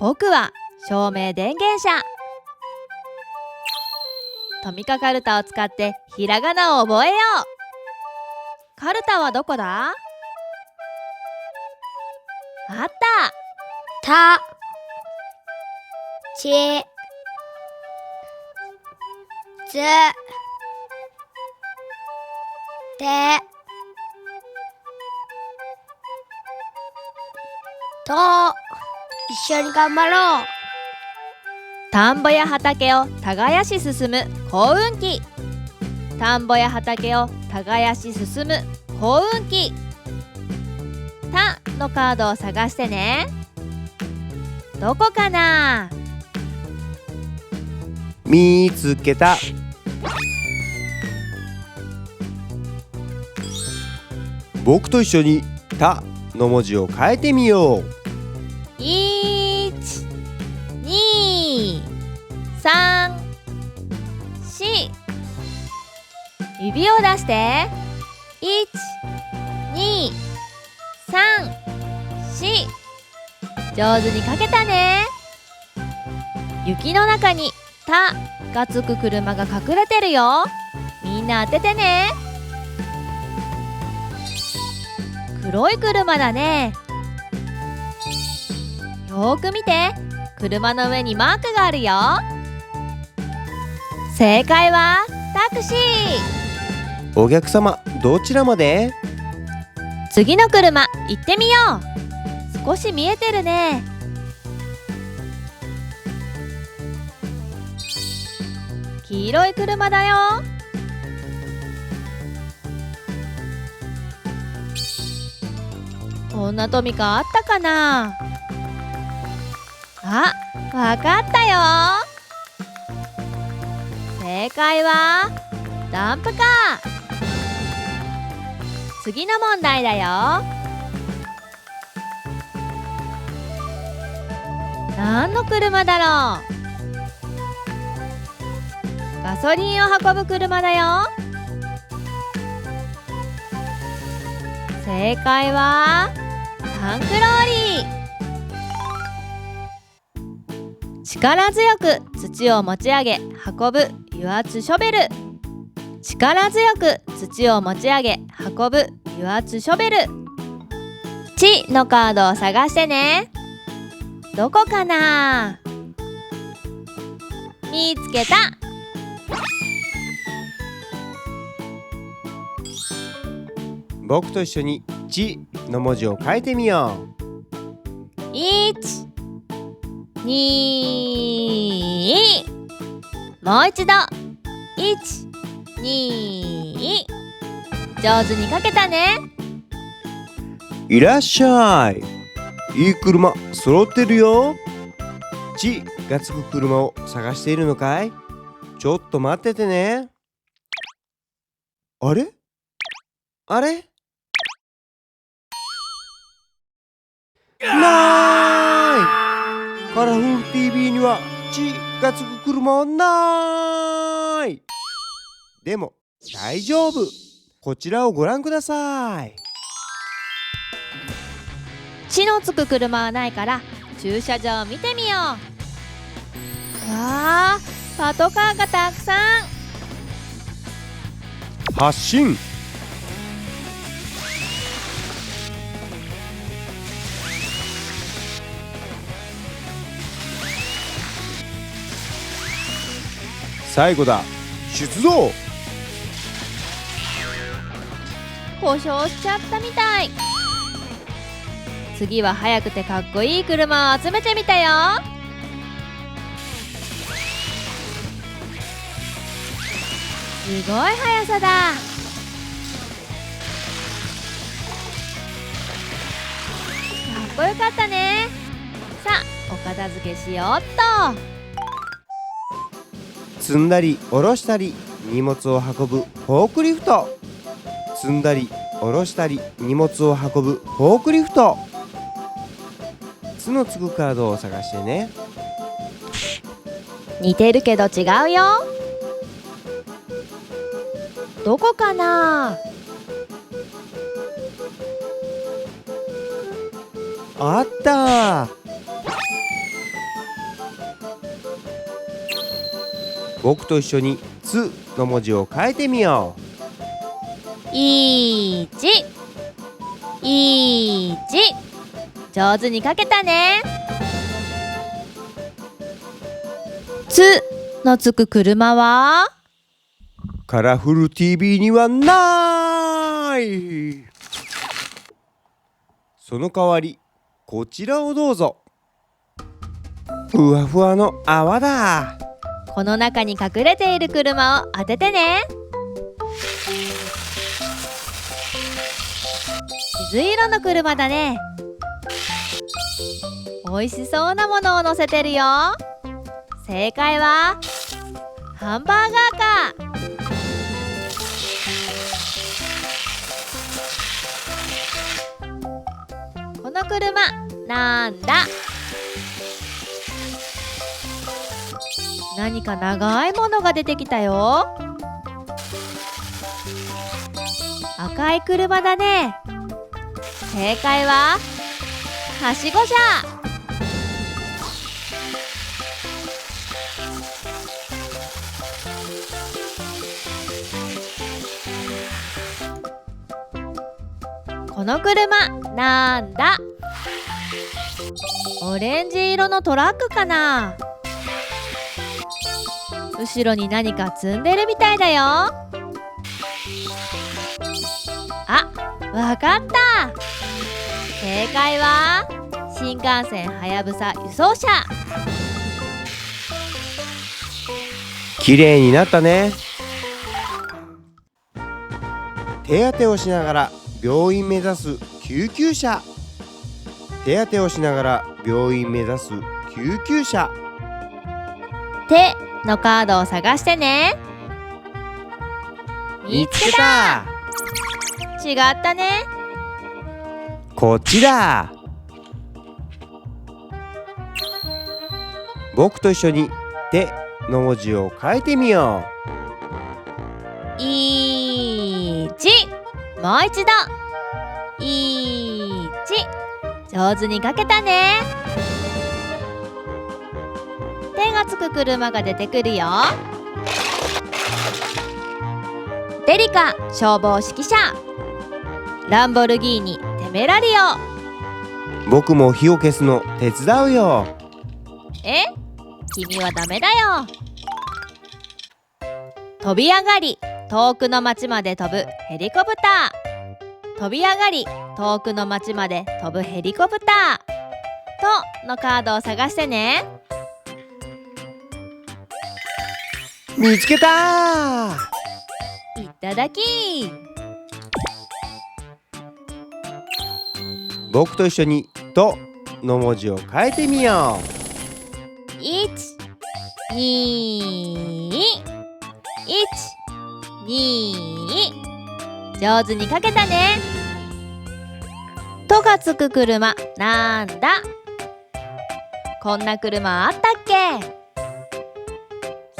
僕は照明電源車。トミカカルタを使ってひらがなを覚えよう。カルタはどこだ？あった。た、ち、つ、て、と、一緒に頑張ろう。田んぼや畑を耕し進む幸運期。田んぼや畑を耕し進む幸運期。たのカードを探してね。どこかな？見つけた。僕と一緒に「た」の文字を変えてみよう。1、2、3、4。指を出して。1、2、3、4。上手に書けたね。雪の中に「た」がつく車が隠れてるよ。みんな当ててね。黒い車だね。よーく見て。車の上にマークがあるよ。正解はタクシー。お客様、どちらまで？次の車行ってみよう。少し見えてるね。黄色い車だよ。こんなトミカあったかな？あ、わかったよ。正解はダンプカー。次の問題だよ。何の車だろう？ガソリンを運ぶ車だよ。正解はタンクローリー。力強く土を持ち上げ運ぶ油圧ショベル。力強く土を持ち上げ運ぶ油圧ショベル。ちのカードを探してね。どこかな？見つけた。僕と一緒に「ち」の文字を変えてみよう。1、2、もう一度。1、2。上手に書けたね。いらっしゃい。いい車揃ってるよ。「ち」がつく車を探しているのかい？ちょっと待っててね。あれ？あれ？ない。カラフル TV には「ち」がつく車はない。でも大丈夫。こちらをご覧ください。ちのつく車はないから駐車場を見てみよう。わあ、パトカーがたくさん。発進。最後だ。出動。故障しちゃったみたい。次は速くてかっこいい車を集めてみたよ。すごい速さだ。かっこよかったね。さあ、お片付けしようっと。積んだり下ろしたり荷物を運ぶフォークリフト。積んだり下ろしたり荷物を運ぶフォークリフト。つのつくカードを探してね。似てるけど違うよ。どこかな？あった。僕と一緒に「つ」の文字を書いてみよ1、1。上手に書けたね。つのつく車はう。カラフル TV にはない。その代わりこちらをどうぞ。ふわふわの泡だ。この中に隠れている車を当ててね。水色の車だね。美味しそうなものを乗せてるよ。正解はハンバーガーか。この車なんだ？何か長いものが出てきたよ。赤い車だね。正解ははしご車。この車なんだ？オレンジ色のトラックかな。後ろに何か積んでるみたいだよ。あ、わかった。正解は新幹線はやぶさ輸送車。きれいになったね。手当てをしながら病院目指す救急車。手当てをしながら病院目指す救急車。手のカードを探してね。見つけた。違ったね。こっちだ。僕と一緒に手の文字を書いてみよ1。もう一度。1。上手に書けたね。手がつく車が出てくるよ。デリカ消防指揮車。ランボルギーニテメラリオ。う。僕も火を消すの手伝うよ。え？君はダメだよ。飛び上がり遠くの町まで飛ぶヘリコプター。飛び上がり遠くの町まで飛ぶヘリコプターとのカードを探してね。見つけた。いただき。僕と一緒にとの文字を書いてみよ1、2、1、2。上手に書けたね。とがつく車なんだ？こんな車あったっけ？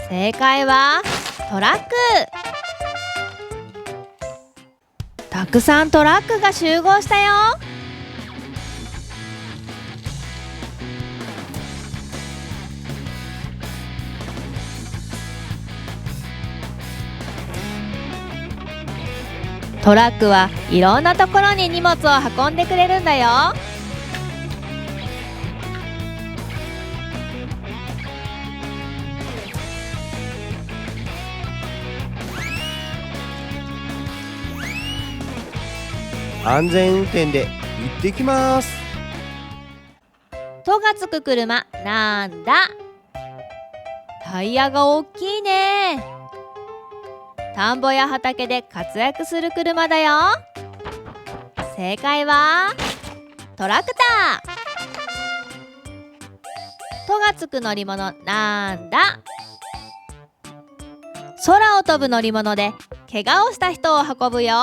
正解はトラック。たくさんトラックが集合したよ。トラックはいろんなところに荷物を運んでくれるんだよ。う。安全運転で行ってきます。とがつく車なんだ？タイヤが大きいね。田んぼや畑で活躍する車だよ。正解はトラクター。とがつく乗り物なんだ？空を飛ぶ乗り物で怪我をした人を運ぶよ。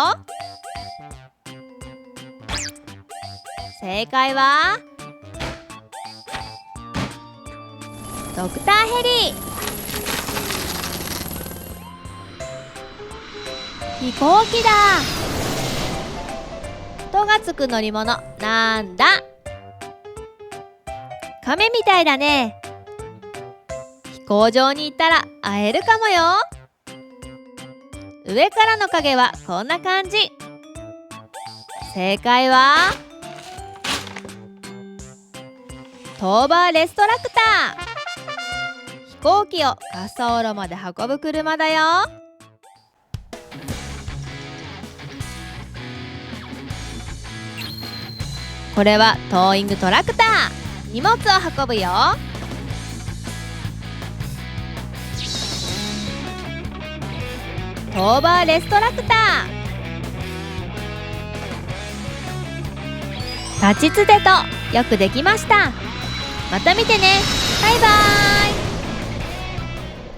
正解はドクターヘリ。飛行機だ。とがつく乗り物なんだ？亀みたいだね。飛工場に行ったら会えるかもよ。上からの影はこんな感じ。正解はトーバーレストラクター。飛行機を滑走路まで運ぶ車だよ。これはトーイングトラクター。荷物を運ぶよ。トーバーレストラクター。立ちつてとよくできました。また見てね。バイバーイ。